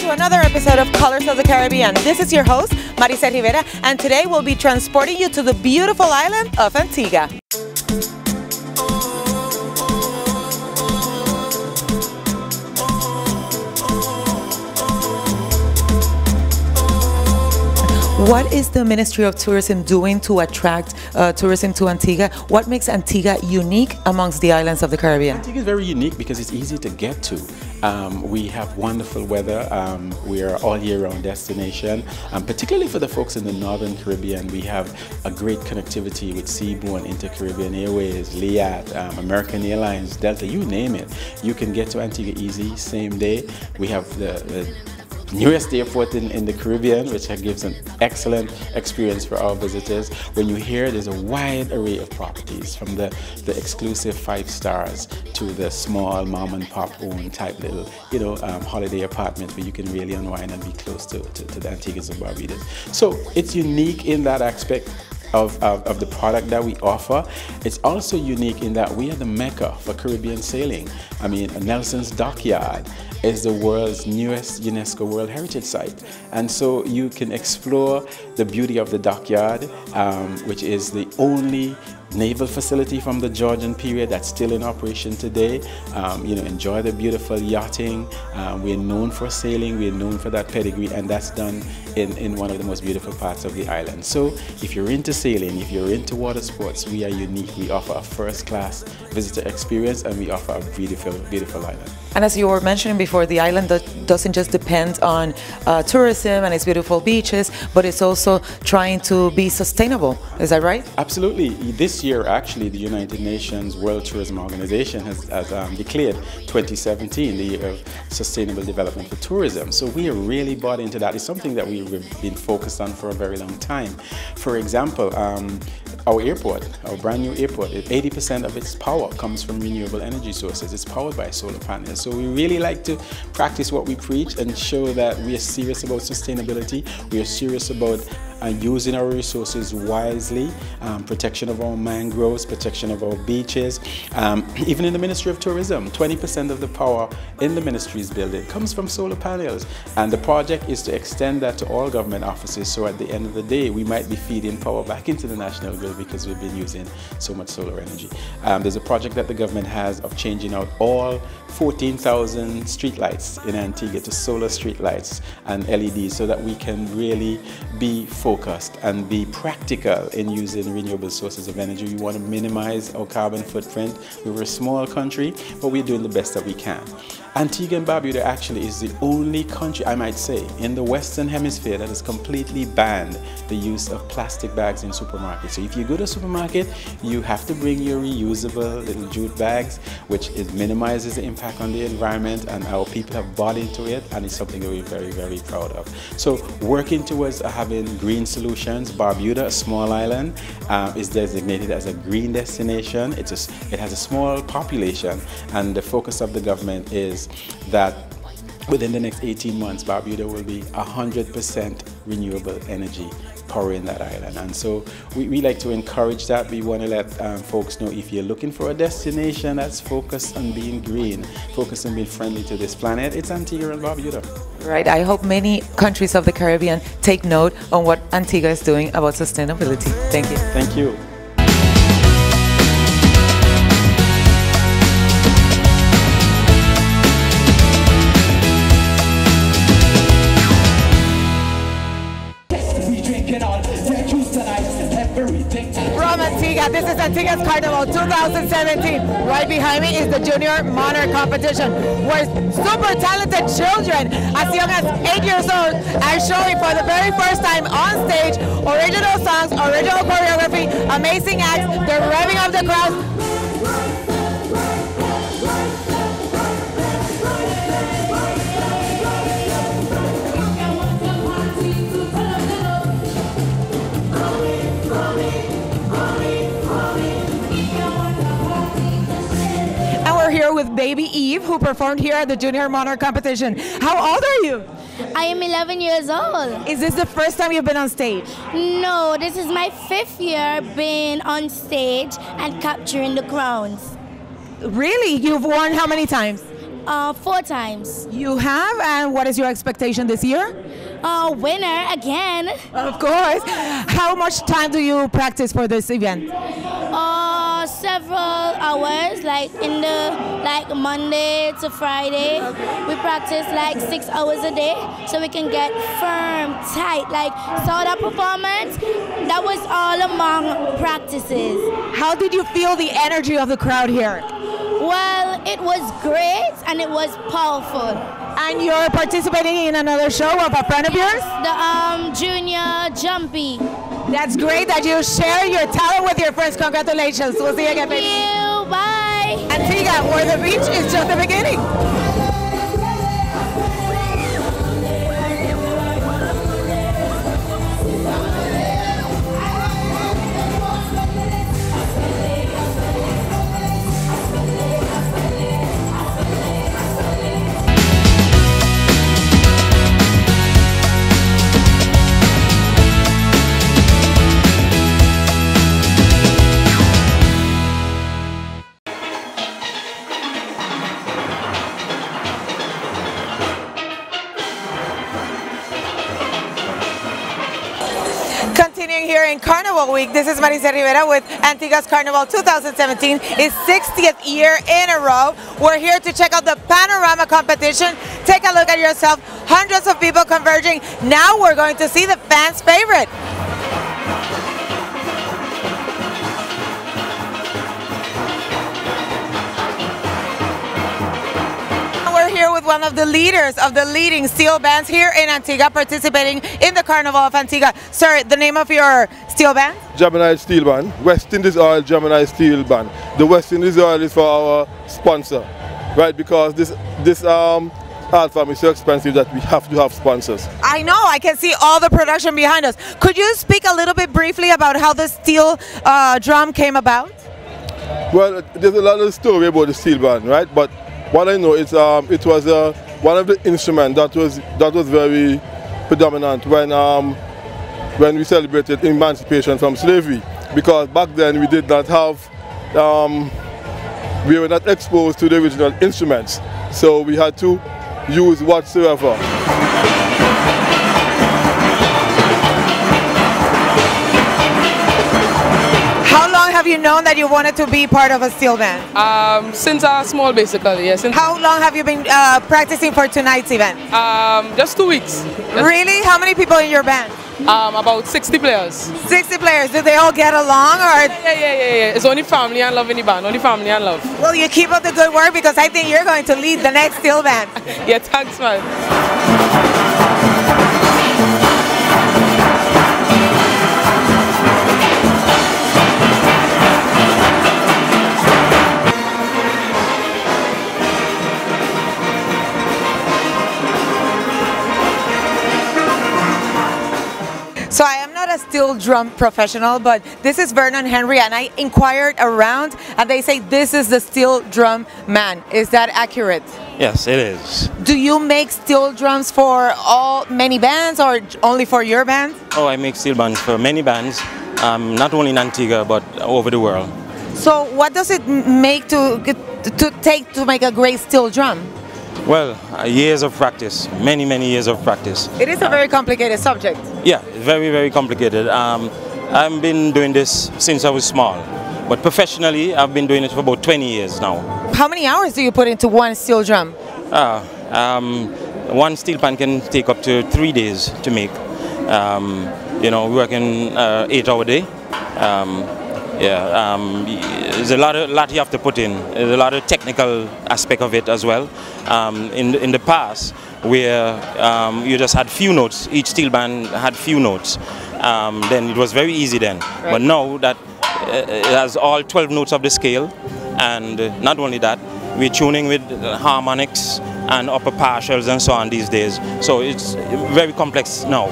to another episode of Colors of the Caribbean. This is your host, Maricel Rivera, and today we'll be transporting you to the beautiful island of Antigua. What is the Ministry of Tourism doing to attract tourism to Antigua? What makes Antigua unique amongst the islands of the Caribbean? Antigua is very unique because it's easy to get to. We have wonderful weather. We are all year round destination. Particularly for the folks in the Northern Caribbean, we have a great connectivity with seaborne Inter-Caribbean Airways, LIAT, American Airlines, Delta, you name it. You can get to Antigua easy, same day. We have the newest airport in the Caribbean, which gives an excellent experience for our visitors. When you hear, there's a wide array of properties, from the exclusive 5 stars to the small mom and pop owned type little, holiday apartments where you can really unwind and be close to the Antiguas and Barbuda. So it's unique in that aspect of the product that we offer. It's also unique in that we are the mecca for Caribbean sailing. I mean, Nelson's Dockyard is the world's newest UNESCO World Heritage Site. And so you can explore the beauty of the dockyard, which is the only naval facility from the Georgian period that's still in operation today. Enjoy the beautiful yachting. We're known for sailing, we're known for that pedigree, and that's done in one of the most beautiful parts of the island. So if you're into sailing, if you're into water sports, we are unique. We offer a first-class visitor experience, and we offer a beautiful, beautiful island. And as you were mentioning before, the island doesn't just depend on tourism and its beautiful beaches, but it's also trying to be sustainable. Is that right? Absolutely. This year, actually, the United Nations World Tourism Organization has declared 2017 the year of sustainable development for tourism. So we are really bought into that. It's something that we've been focused on for a very long time. For example, our airport, our brand new airport, 80% of its power comes from renewable energy sources. It's powered by solar panels. So we really like to practice what we preach and show that we are serious about sustainability. We are serious about using our resources wisely, protection of our mangroves, protection of our beaches. Even in the Ministry of Tourism, 20% of the power in the ministry's building comes from solar panels. And the project is to extend that to all government offices, so at the end of the day, we might be feeding power back into the national grid because we've been using so much solar energy. There's a project that the government has of changing out all 14,000 streetlights in Antigua to solar streetlights and LEDs, so that we can really be focused and be practical in using renewable sources of energy. We want to minimize our carbon footprint. We're a small country, but we're doing the best that we can. Antigua and Barbuda actually is the only country, I might say, in the Western Hemisphere that has completely banned the use of plastic bags in supermarkets. So if you go to a supermarket, you have to bring your reusable little jute bags, which minimizes the impact on the environment, and our people have bought into it, and it's something that we're very, very proud of. So working towards having green solutions, Barbuda, a small island, is designated as a green destination. It has a small population, and the focus of the government is that within the next 18 months, Barbuda will be 100% renewable energy powering that island. And so we like to encourage that. We want to let folks know, if you're looking for a destination that's focused on being green, focused on being friendly to this planet, it's Antigua and Barbuda. Right. I hope many countries of the Caribbean take note on what Antigua is doing about sustainability. Thank you. Thank you. From Antigua, this is Antigua's Carnival 2017. Right behind me is the Junior Monarch competition, where super talented children as young as 8 years old are showing for the very first time on stage original songs, original choreography, amazing acts. They're revving up the crowd. Here with baby Eve, who performed here at the Junior Monarch competition. How old are you? I am 11 years old. Is this the first time you've been on stage? No, this is my 5th year being on stage and capturing the crowns. Really? You've won how many times? 4 times. You have, and what is your expectation this year? Winner again. Of course. How much time do you practice for this event? Several hours, like Monday to Friday. We practice like 6 hours a day, so we can get firm, tight. Like, so that performance, that was all among practices. How did you feel the energy of the crowd here? Well, it was great and it was powerful. And you're participating in another show of a friend of yours? The Junior Jumpy. That's great that you share your talent with your friends. Congratulations. We'll see you again. Thank you. Bye. Antigua, where the beach is just the beginning. Continuing here in Carnival Week, this is Marisa Rivera with Antigua's Carnival 2017, its 60th year in a row. We're here to check out the Panorama competition. Take a look at yourself, hundreds of people converging. Now we're going to see the fans' favorite. Here with one of the leaders of the leading steel bands here in Antigua, participating in the Carnival of Antigua. Sir, the name of your steel band? Gemini Steel Band, West Indies Oil Gemini Steel Band. The West Indies Oil is for our sponsor, right? Because this art form is so expensive that we have to have sponsors. I know, I can see all the production behind us. Could you speak a little bit briefly about how the steel drum came about? Well, there's a lot of story about the steel band, right? But what I know is it was one of the instruments that was very predominant when we celebrated emancipation from slavery, because back then we did not have, we were not exposed to the original instruments, so we had to use whatsoever. Have you known that you wanted to be part of a steel band? Since I was small, basically, yes. How long have you been practicing for tonight's event? Just 2 weeks. Really? How many people in your band? About 60 players. 60 players. Do they all get along, or? Yeah. It's only family and love in the band. Only family and love. Well, you keep up the good work, because I think you're going to lead the next steel band. Yeah, thanks, man. So I am not a steel drum professional, but this is Vernon Henry, and I inquired around, and they say this is the steel drum man. Is that accurate? Yes, it is. Do you make steel drums for many bands, or only for your band? Oh, I make steel bands for many bands, not only in Antigua but over the world. So what does it take to make a great steel drum? Well, years of practice, many years of practice. It is a very complicated subject. Yeah, very, very complicated. I've been doing this since I was small, but professionally I've been doing it for about 20 years now. How many hours do you put into one steel drum? One steel pan can take up to 3 days to make. You know, working 8-hour day. There's a lot you have to put in. There's a lot of technical aspect of it as well. In the past, where you just had few notes, each steel band had few notes, then it was very easy then. Right. But now that it has all 12 notes of the scale, and not only that, we're tuning with harmonics and upper partials and so on these days. So it's very complex now.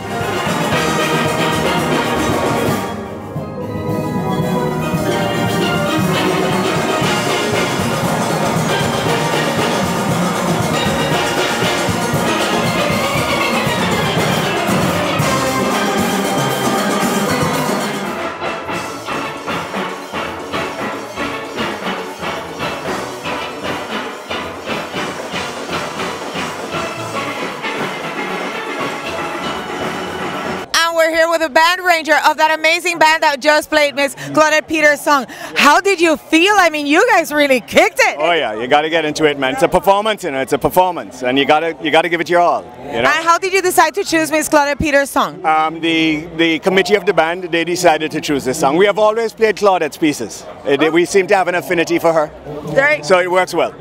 we're here with a band ranger of that amazing band that just played Miss Claudette Peters' song. How did you feel? I mean, you guys really kicked it. Oh yeah, you got to get into it, man. It's a performance, you know. It's a performance, and you got to give it your all. You know? And how did you decide to choose Miss Claudette Peters' song? The committee of the band, they decided to choose this song. We have always played Claudette's pieces. We seem to have an affinity for her, so it works well.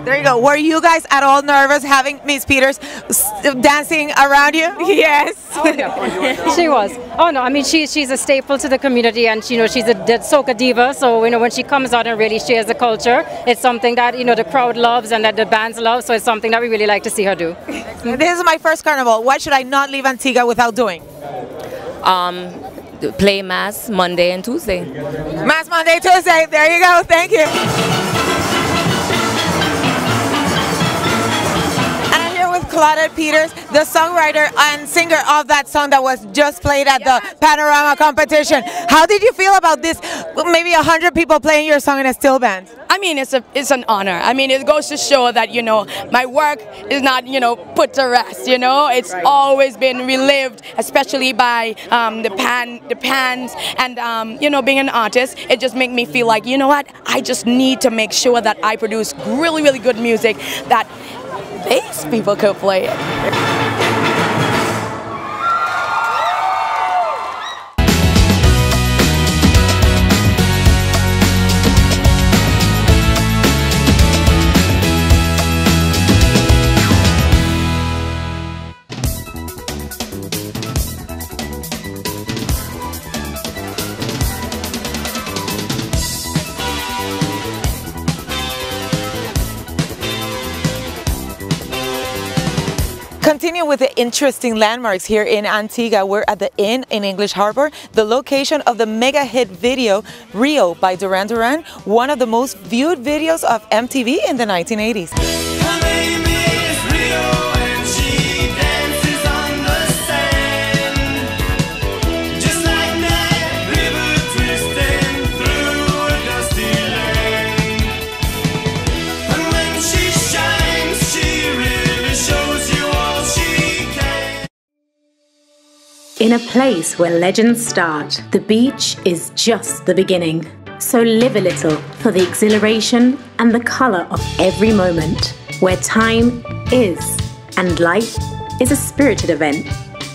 There you go. Were you guys at all nervous having Miss Peters dancing around you? Yes. Oh, no. She was. Oh no, I mean she's a staple to the community, and you know she's a soca diva. So you know when she comes out and really shares the culture, it's something that you know the crowd loves and that the bands love. So it's something that we really like to see her do. This is my first carnival. What should I not leave Antigua without doing? Play Mass Monday and Tuesday. Mass Monday, Tuesday. There you go. Thank you. Claudette Peters, the songwriter and singer of that song that was just played at the Panorama competition. How did you feel about this? Maybe 100 people playing your song in a steel band. I mean, it's an honor. I mean, it goes to show that, you know, my work is not, you know, put to rest, you know. It's always been relived, especially by the pans and, you know, being an artist, it just makes me feel like, you know what, I just need to make sure that I produce really, really good music that these people could play it. Continue with the interesting landmarks here in Antigua. We're at the Inn in English Harbor, the location of the mega hit video Rio by Duran Duran, one of the most viewed videos of MTV in the 1980s. In a place where legends start, the beach is just the beginning. So live a little for the exhilaration and the colour of every moment, where time is and life is a spirited event.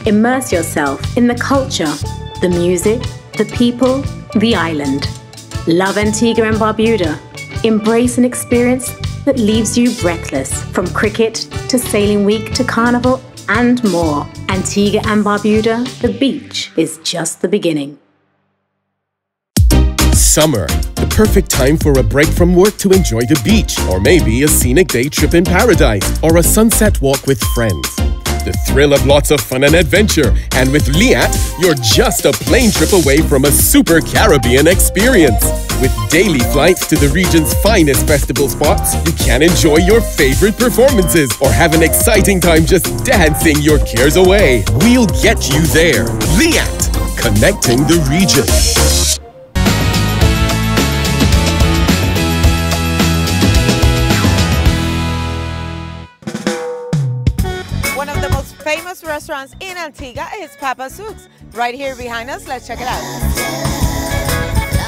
Immerse yourself in the culture, the music, the people, the island. Love Antigua and Barbuda. Embrace an experience that leaves you breathless, from cricket to sailing week to carnival and more. Antigua and Barbuda, the beach is just the beginning. Summer, the perfect time for a break from work to enjoy the beach, or maybe a scenic day trip in paradise, or a sunset walk with friends. The thrill of lots of fun and adventure, and with Liat, you're just a plane trip away from a super Caribbean experience. With daily flights to the region's finest festival spots, you can enjoy your favorite performances or have an exciting time just dancing your cares away. We'll get you there. Liat, connecting the region. One of the most famous restaurants in Antigua is Papa Sook's. Right here behind us, let's check it out.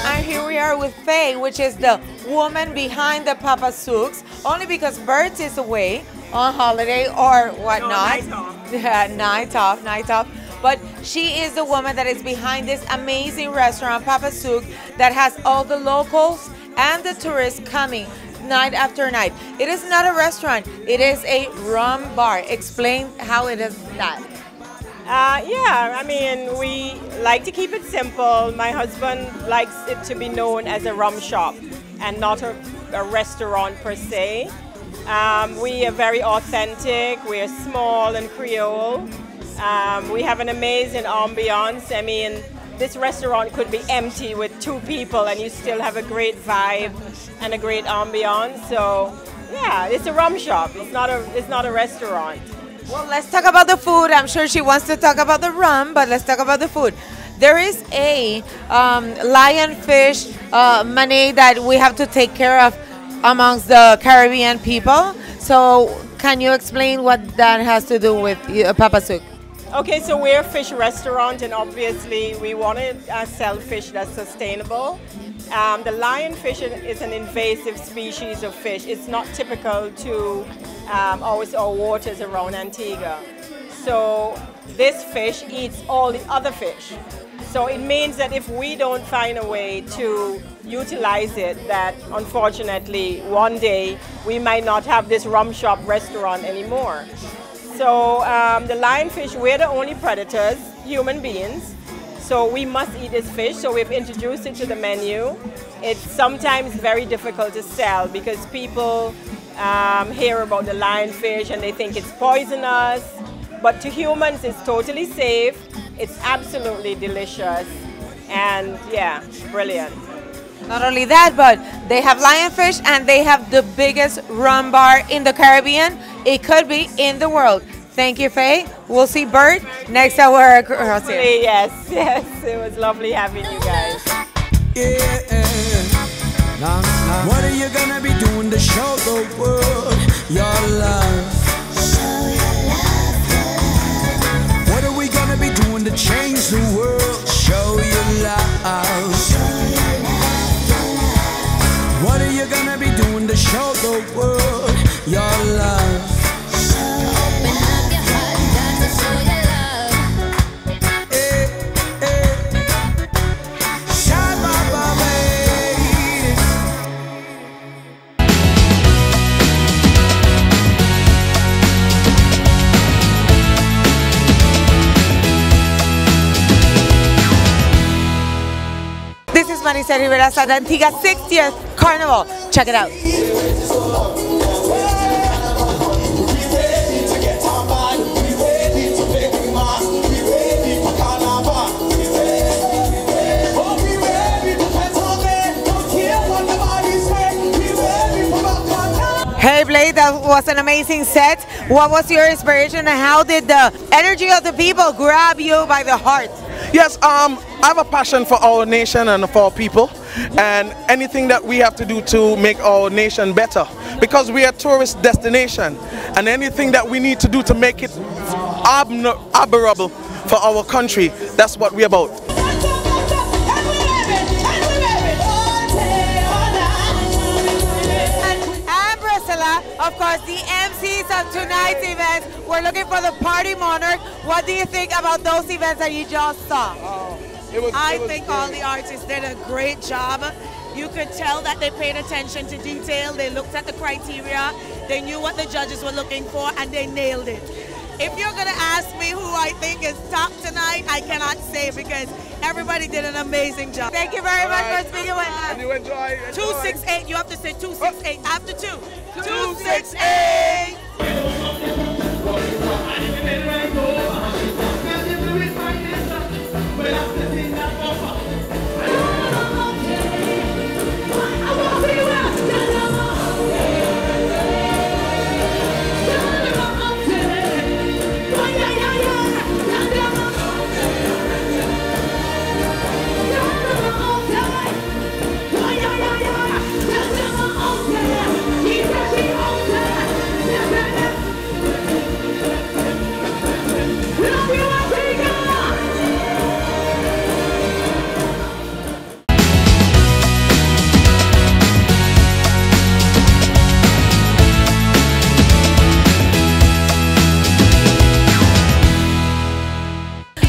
And here we are with Faye, which is the woman behind the Papa Sook's, only because Bert is away on holiday or whatnot. Night off. But she is the woman that is behind this amazing restaurant, Papa Sook, that has all the locals and the tourists coming night after night. It is not a restaurant, it is a rum bar. Explain how it is that. Yeah, I mean, we like to keep it simple. My husband likes it to be known as a rum shop and not a restaurant per se. We are very authentic, we are small and Creole. We have an amazing ambiance. I mean, this restaurant could be empty with 2 people and you still have a great vibe and a great ambiance. So yeah, it's a rum shop, it's not a restaurant. Well, let's talk about the food. I'm sure she wants to talk about the rum, but let's talk about the food. There is a lionfish mani that we have to take care of amongst the Caribbean people. So can you explain what that has to do with Papa Sook? Okay, so we're a fish restaurant, and obviously we want to sell fish that's sustainable. The lionfish is an invasive species of fish. It's not typical to our waters around Antigua. So this fish eats all the other fish. So it means that if we don't find a way to utilize it, that unfortunately one day we might not have this rum shop restaurant anymore. So the lionfish, we're the only predators, human beings. So we must eat this fish, so we've introduced it to the menu. It's sometimes very difficult to sell because people hear about the lionfish and they think it's poisonous. But to humans, it's totally safe. It's absolutely delicious. And yeah, brilliant. Not only that, but they have lionfish and they have the biggest rum bar in the Caribbean. It could be in the world. Thank you, Faye. We'll see Bert next hour. Yes, yes. It was lovely having you guys. Yeah. What are you gonna be doing to show the world your love? Show your love. What are we gonna be doing to change the world? Show your love. Show your love. What are you gonna be doing to show the world your love? This is Marisa Rivera at Antigua 60th Carnival. Check it out. Hey Blade, that was an amazing set. What was your inspiration and how did the energy of the people grab you by the heart? Yes, I have a passion for our nation and for our people, and anything that we have to do to make our nation better, because we are a tourist destination, and anything that we need to do to make it admirable for our country, that's what we're about. Of course, the MCs of tonight's events. We're looking for the Party Monarch. What do you think about those events that you just saw? I think all the artists did a great job. You could tell that they paid attention to detail. They looked at the criteria. They knew what the judges were looking for, and they nailed it. If you're going to ask me who I think is top tonight, I cannot say because everybody did an amazing job. Thank you very much for speaking with us. And you enjoy. 268. You have to say 268 after 2. 268.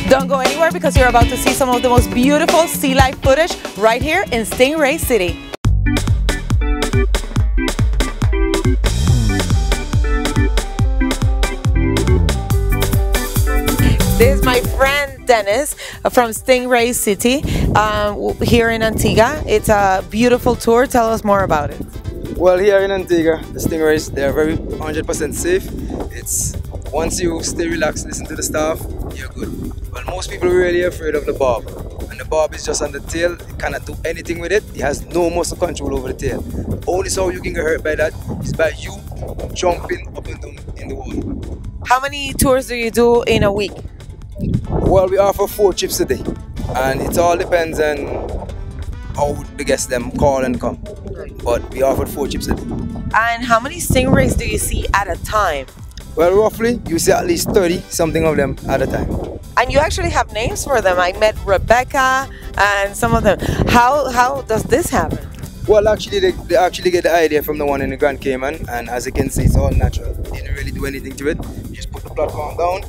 Don't go anywhere because you're about to see some of the most beautiful sea life footage right here in Stingray City. This is my friend Dennis from Stingray City here in Antigua. It's a beautiful tour. Tell us more about it. Well, here in Antigua, the Stingrays, they're very 100% safe. It's once you stay relaxed, listen to the staff, you're good. But most people are really afraid of the barb. And the barb is just on the tail. You cannot do anything with it. It has no muscle control over the tail. The only how you can get hurt by that is by you jumping up and down in the water. How many tours do you do in a week? Well, we offer 4 trips a day, and it all depends on how the guests them call and come. But we offer 4 trips a day. And how many stingrays do you see at a time? Well, roughly, you see at least 30 something of them at a time. And you actually have names for them. I met Rebecca and some of them. How does this happen? Well, actually, they actually get the idea from the one in the Grand Cayman, and as you can see, it's all natural. They didn't really do anything to it. You just put the platform down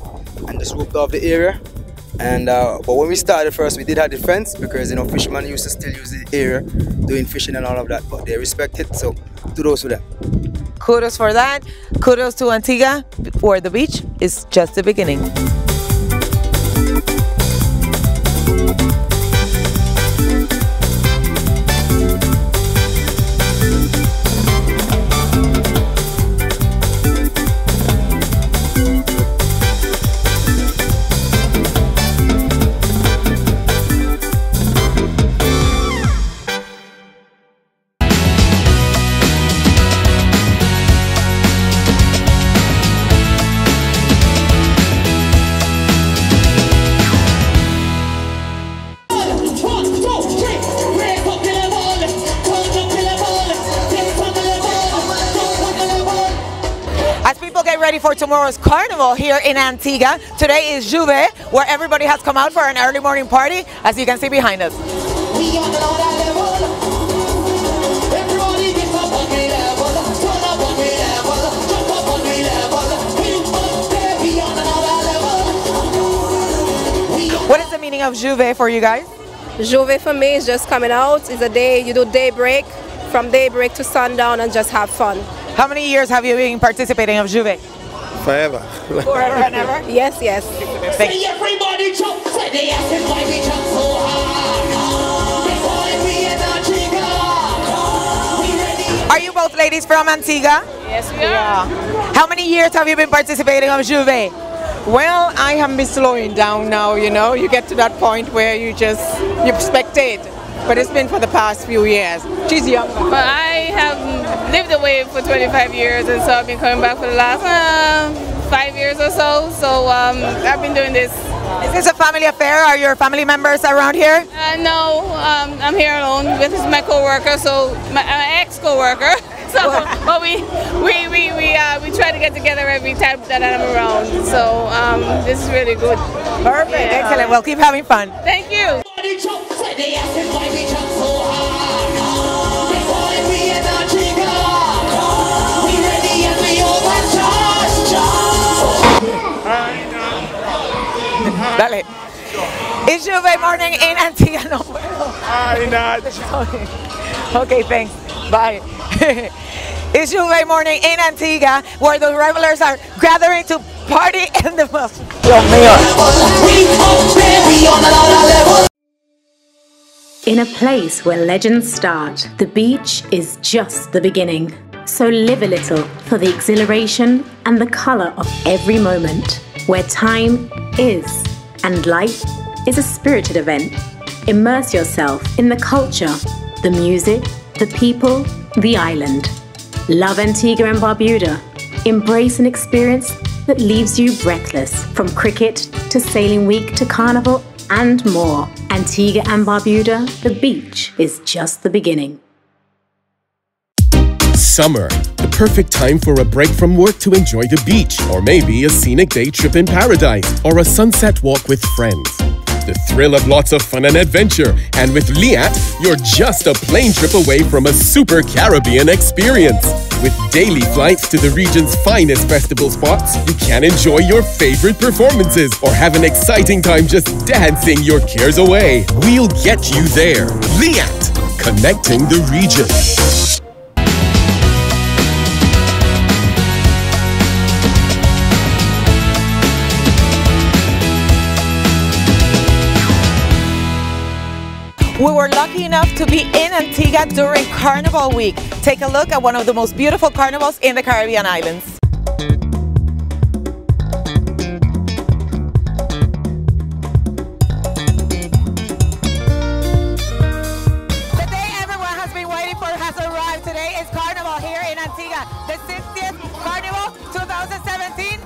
and just roped off the area. And but when we started first, we did have the fence because fishermen used to still use the area doing fishing and all of that, but they respect it. So kudos to them. Kudos for that. Kudos to Antigua, where the beach is just the beginning. Ready for tomorrow's carnival here in Antigua. Today is Juve, where everybody has come out for an early morning party, as you can see behind us. What is the meaning of Juve for you guys? Juve for me is just coming out. It's a day, you do daybreak, from daybreak to sundown, and just have fun. How many years have you been participating of Juve? Forever. Forever and ever? Yes, yes. Say everybody jump, say they ask us why we jump so hard. Before we in Antigua. We ready. Are you both ladies from Antigua? Yes, we are. How many years have you been participating of Juve? Well, I have been slowing down now, you get to that point where you spectate. But it's been for the past few years. She's young. But I have lived away for 25 years, and so I've been coming back for the last 5 years or so. So I've been doing this. Is this a family affair? Are your family members around here? No, I'm here alone. This is my co-worker, so my ex-co-worker. So, but we try to get together every time that I'm around. So this is really good. Perfect, excellent. Well, keep having fun. Thank you. They ask us why we jump so hard. Before we in Antigua. We ready and we overcharge. Dale. It's Juve morning in Antigua. No, okay, thanks. Bye. It's Juve morning in Antigua, where the revelers are gathering to party in the most. In a place where legends start, the beach is just the beginning. So live a little for the exhilaration and the colour of every moment, where time is and life is a spirited event. Immerse yourself in the culture, the music, the people, the island. Love Antigua and Barbuda. Embrace an experience that leaves you breathless, from cricket to sailing week to carnival and more. Antigua and Barbuda, the beach is just the beginning. Summer, the perfect time for a break from work to enjoy the beach, or maybe a scenic day trip in paradise, or a sunset walk with friends. The thrill of lots of fun and adventure, and with Liat, you're just a plane trip away from a super Caribbean experience. With daily flights to the region's finest festival spots, you can enjoy your favorite performances or have an exciting time just dancing your cares away. We'll get you there. Liat, connecting the region. We were lucky enough to be in Antigua during Carnival Week. Take a look at one of the most beautiful carnivals in the Caribbean islands. The day everyone has been waiting for has arrived. Today is Carnival here in Antigua, the 60th Carnival 2017.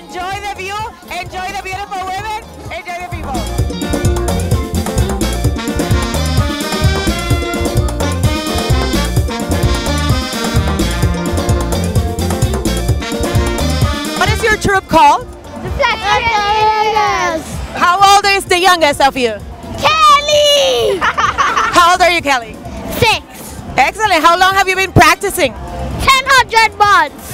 Enjoy enjoy the view, enjoy the beautiful women, enjoy the people. What is your troop called? The Flash. How old is the youngest of you? Kelly! How old are you, Kelly? 6. Excellent. How long have you been practicing? 100 months.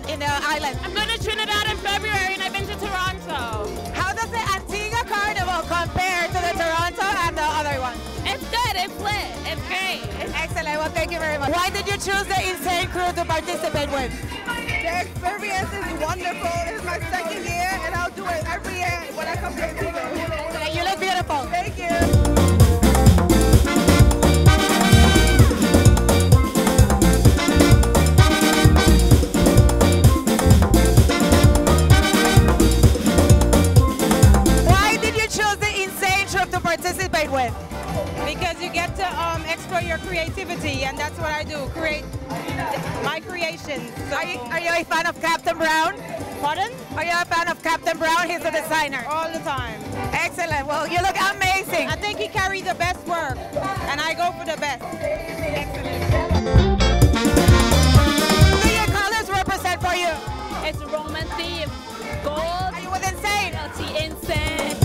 In the island? I'm going to Trinidad in February and I've been to Toronto. How does the Antigua Carnival compare to the Toronto and the other one? It's good, it's lit, it's great. Excellent, well thank you very much. Why did you choose the Insane Crew to participate with? The experience is wonderful. It's my second year and I'll do it every year when I come to Antigua. You look beautiful. Thank you. Participate with? Because you get to explore your creativity, and that's what I do, create my creations. So. Are you a fan of Captain Brown? Pardon? Are you a fan of Captain Brown? He's the designer. All the time. Excellent. Well, you look amazing. I think he carries the best work, and I go for the best. Excellent. What do your colors represent for you? It's Roman theme. Gold. Are you with Insane? Insane.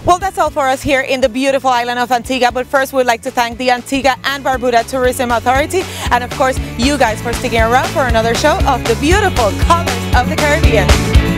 Well, that's all for us here in the beautiful island of Antigua, but first we'd like to thank the Antigua and Barbuda Tourism Authority and of course you guys for sticking around for another show of the beautiful colors of the Caribbean.